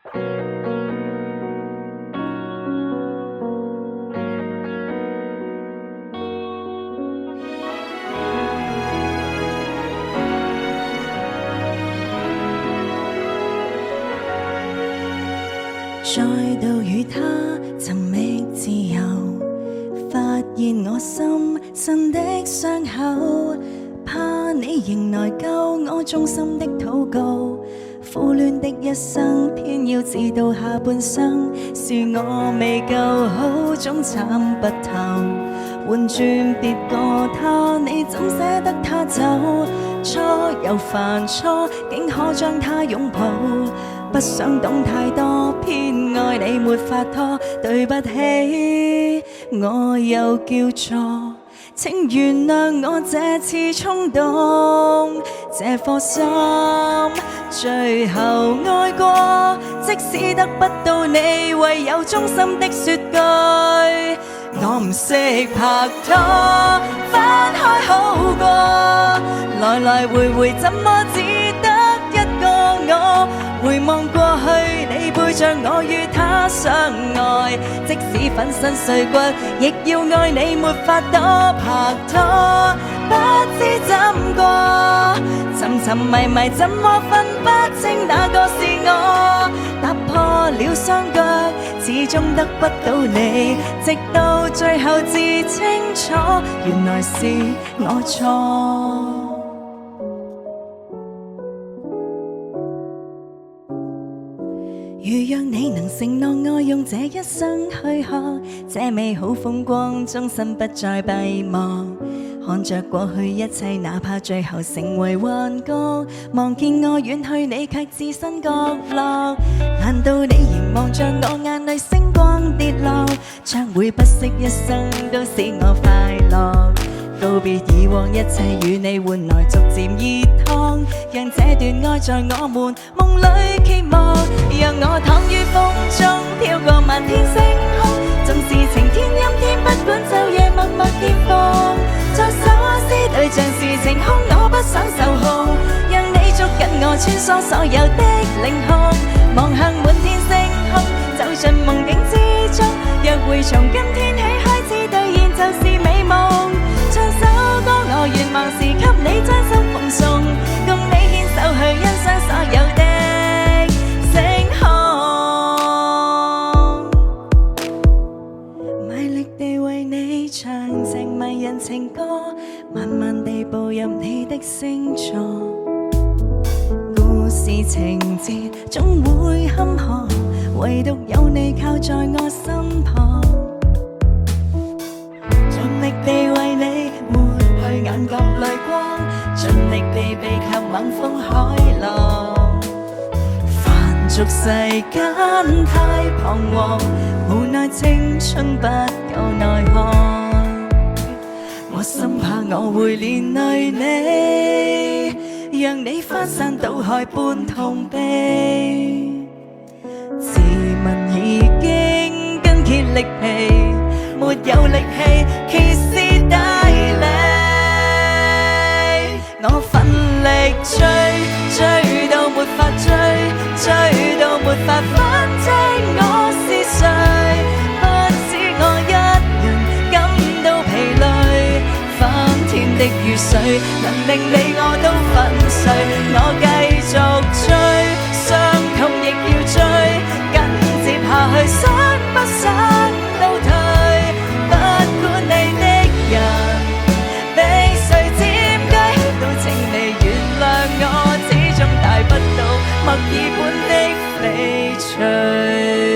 再度與他尋覓自由，發現我心新的傷口，怕你仍內疚我衷心的禱告，苦戀的一生偏要至到下半生，是我未夠好總參不透，換轉別個他，你怎捨得他走？錯又犯錯，竟可將他擁抱，不想懂太多，偏愛你沒法拖，對不起，我又叫錯，請原諒我這次衝動，這顆心最後愛過，即使得不到你，唯有衷心的說句，我唔識拍拖，分開好過，來來回回怎麼只得一個我，回望過去你背着我與他相愛，即使粉身碎骨亦要愛你，沒法多拍拖，不知怎過，尋尋迷迷怎麼分不清哪個是我，踏破了雙腳始終得不到你，直到最後至清楚，原來是我錯。如若你能承諾我用這一生去學，這美好風光終身不再閉幕，看着過去一切，哪怕最後成為幻覺，望見我遠去，你卻置身角落，難道你仍望着我眼淚星光跌落，將會不惜一生都使我快樂，告別以往一切，與你換來逐漸熱燙，讓這段愛在我們夢裏期望，讓我躺於風中飄過漫天星空，縱是晴天陰天，不管晝夜默默結放，在所思對象是晴空，我不想受控，讓你捉緊我穿梭所有的領空，望向滿天星空，走進夢境之中，若會從今天起開始兌現就是美夢，唱首歌我願望是給你真心奉送，共你牽手去欣賞所有的星空，賣力地為你唱情迷人情歌，慢慢地步入你的星座，故事情節總會坎坷，唯獨有你靠在我身旁，盡力地為你抹去眼角淚光，盡力地避及猛風海浪，凡俗世間太彷徨，無奈青春不夠耐看，我深怕我會連累你，讓你翻山倒海般痛悲，自問已經筋竭力疲，沒有力氣歇斯底里，我奮力追到沒法追到沒法分清我是誰，不止我一人感到疲累，翻天的雨水能令你我都粉碎，我繼續追，傷痛亦要追，緊接下去想不想倒退，不管你的人被誰佔據，都請你原諒我，始終帶不到墨爾本的翡翠。